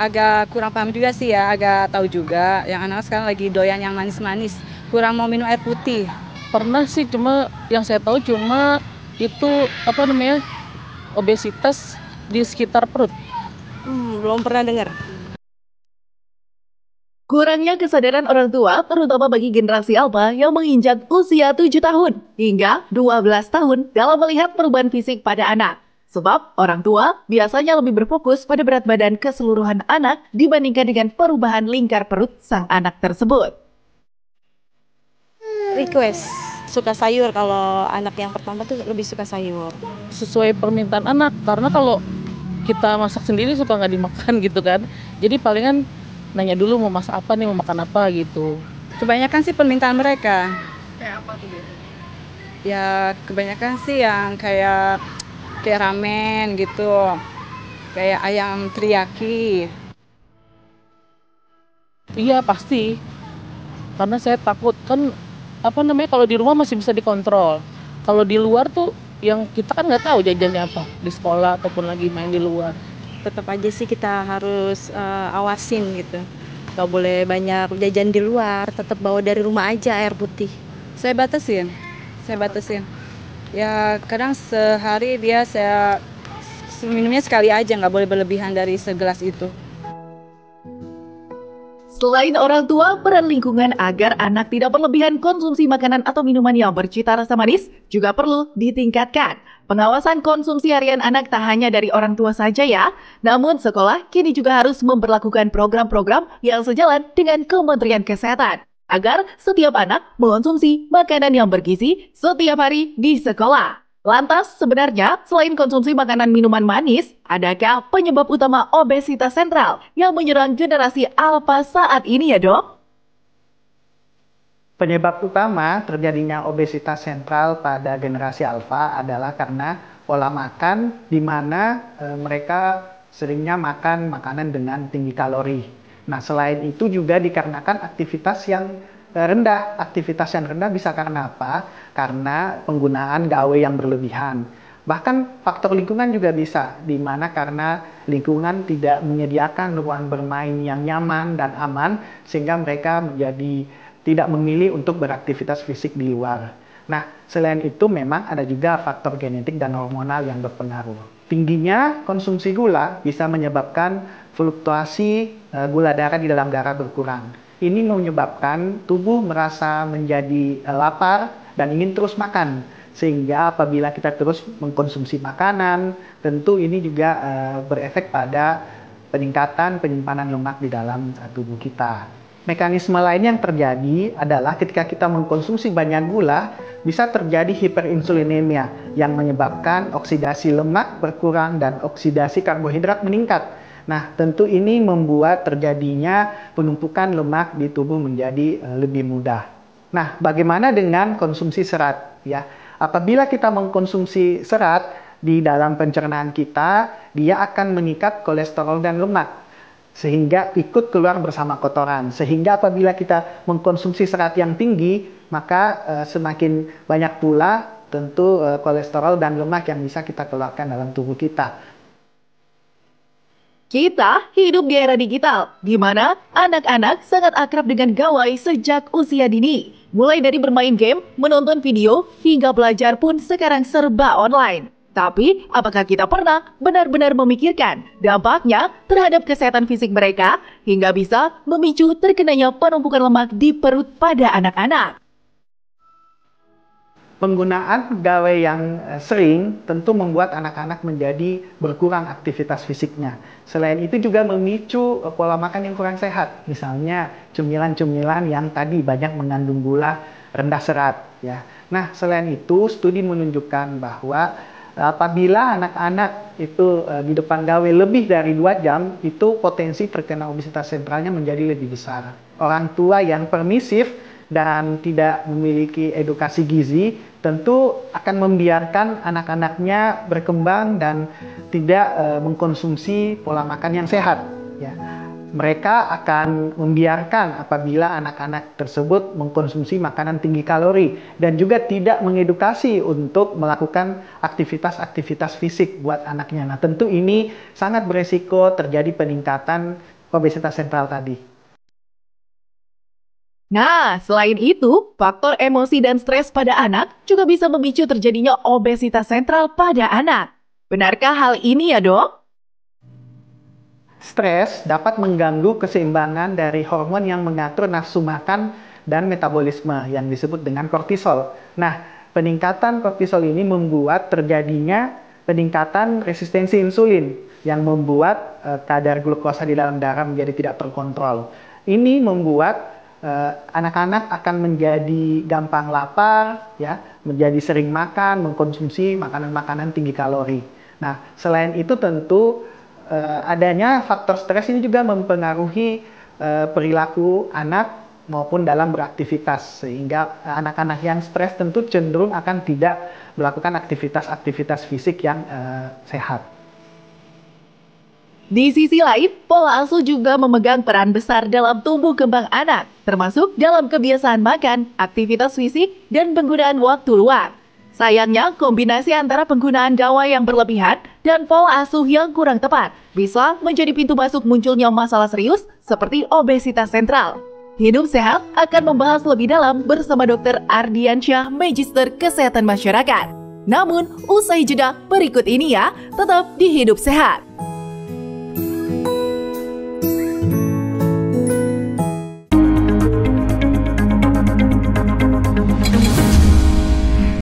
Agak kurang paham juga sih ya, agak tahu juga. Yang anak sekarang lagi doyan yang manis-manis, kurang mau minum air putih. Pernah sih, cuma yang saya tahu cuma itu apa namanya, obesitas di sekitar perut. Belum pernah dengar. Kurangnya kesadaran orang tua, terutama bagi generasi Alpha yang menginjak usia 7 tahun hingga 12 tahun dalam melihat perubahan fisik pada anak. Sebab orang tua biasanya lebih berfokus pada berat badan keseluruhan anak dibandingkan dengan perubahan lingkar perut sang anak tersebut. Request suka sayur, kalau anak yang pertama tuh lebih suka sayur. Sesuai permintaan anak, karena kalau kita masak sendiri suka nggak dimakan gitu kan. Jadi palingan nanya dulu mau masak apa nih, mau makan apa gitu. Kebanyakan sih permintaan mereka. Kayak apa tuh biasanya? Ya kebanyakan sih yang kayak ramen gitu, kayak ayam teriyaki. Iya pasti, karena saya takut kan, apa namanya, kalau di rumah masih bisa dikontrol. Kalau di luar tuh yang kita kan nggak tahu jajannya apa di sekolah ataupun lagi main di luar. Tetap aja sih kita harus awasin gitu. Gak boleh banyak jajan di luar, tetap bawa dari rumah aja air putih. Saya batasin. Ya kadang sehari saya minumnya sekali aja, nggak boleh berlebihan dari segelas itu. Selain orang tua, peran lingkungan agar anak tidak berlebihan konsumsi makanan atau minuman yang bercita rasa manis juga perlu ditingkatkan. Pengawasan konsumsi harian anak tak hanya dari orang tua saja ya, namun sekolah kini juga harus memperlakukan program-program yang sejalan dengan Kementerian Kesehatan agar setiap anak mengonsumsi makanan yang bergizi setiap hari di sekolah. Lantas, sebenarnya selain konsumsi makanan minuman manis, adakah penyebab utama obesitas sentral yang menyerang generasi Alpha saat ini ya dok? Penyebab utama terjadinya obesitas sentral pada generasi Alpha adalah karena pola makan di mana mereka seringnya makan makanan dengan tinggi kalori. Nah, selain itu juga dikarenakan aktivitas yang rendah. Aktivitas yang rendah bisa karena apa? Karena penggunaan gawe yang berlebihan. Bahkan faktor lingkungan juga bisa, di mana karena lingkungan tidak menyediakan ruang bermain yang nyaman dan aman, sehingga mereka menjadi tidak memilih untuk beraktivitas fisik di luar. Nah, selain itu memang ada juga faktor genetik dan hormonal yang berpengaruh. Tingginya konsumsi gula bisa menyebabkan fluktuasi gula darah di dalam darah berkurang. Ini menyebabkan tubuh merasa menjadi lapar dan ingin terus makan. Sehingga apabila kita terus mengkonsumsi makanan, tentu ini juga berefek pada peningkatan penyimpanan lemak di dalam tubuh kita. Mekanisme lain yang terjadi adalah ketika kita mengkonsumsi banyak gula, bisa terjadi hiperinsulinemia yang menyebabkan oksidasi lemak berkurang dan oksidasi karbohidrat meningkat. Nah, tentu ini membuat terjadinya penumpukan lemak di tubuh menjadi lebih mudah. Nah, bagaimana dengan konsumsi serat? Ya, apabila kita mengkonsumsi serat di dalam pencernaan kita, dia akan mengikat kolesterol dan lemak, sehingga ikut keluar bersama kotoran. Sehingga apabila kita mengkonsumsi serat yang tinggi, maka semakin banyak pula tentu kolesterol dan lemak yang bisa kita keluarkan dalam tubuh kita. Kita hidup di era digital, di mana anak-anak sangat akrab dengan gawai sejak usia dini. Mulai dari bermain game, menonton video, hingga belajar pun sekarang serba online. Tapi, apakah kita pernah benar-benar memikirkan dampaknya terhadap kesehatan fisik mereka hingga bisa memicu terkenanya penumpukan lemak di perut pada anak-anak? Penggunaan gawe yang sering tentu membuat anak-anak menjadi berkurang aktivitas fisiknya. Selain itu juga memicu pola makan yang kurang sehat. Misalnya cemilan-cemilan yang tadi banyak mengandung gula, rendah serat. Ya. Nah, selain itu studi menunjukkan bahwa apabila anak-anak itu di depan gawe lebih dari 2 jam, itu potensi terkena obesitas sentralnya menjadi lebih besar. Orang tua yang permisif dan tidak memiliki edukasi gizi tentu akan membiarkan anak-anaknya berkembang dan tidak mengkonsumsi pola makan yang sehat. Ya. Mereka akan membiarkan apabila anak-anak tersebut mengkonsumsi makanan tinggi kalori dan juga tidak mengedukasi untuk melakukan aktivitas-aktivitas fisik buat anaknya. Nah, tentu ini sangat beresiko terjadi peningkatan obesitas sentral tadi. Nah, selain itu, faktor emosi dan stres pada anak juga bisa memicu terjadinya obesitas sentral pada anak. Benarkah hal ini ya, Dok? Stres dapat mengganggu keseimbangan dari hormon yang mengatur nafsu makan dan metabolisme yang disebut dengan kortisol. Nah, peningkatan kortisol ini membuat terjadinya peningkatan resistensi insulin yang membuat kadar glukosa di dalam darah menjadi tidak terkontrol. Ini membuat anak-anak akan menjadi gampang lapar, ya, menjadi sering makan, mengkonsumsi makanan-makanan tinggi kalori. Nah, selain itu tentu adanya faktor stres ini juga mempengaruhi perilaku anak maupun dalam beraktivitas, sehingga anak-anak yang stres tentu cenderung akan tidak melakukan aktivitas-aktivitas fisik yang sehat. Di sisi lain, pola asuh juga memegang peran besar dalam tumbuh kembang anak, termasuk dalam kebiasaan makan, aktivitas fisik, dan penggunaan waktu luang. Sayangnya, kombinasi antara penggunaan dawa yang berlebihan dan pola asuh yang kurang tepat bisa menjadi pintu masuk munculnya masalah serius seperti obesitas sentral. Hidup Sehat akan membahas lebih dalam bersama Dr. Ardiansyah, Magister Kesehatan Masyarakat. Namun, usai jeda berikut ini ya, tetap di Hidup Sehat.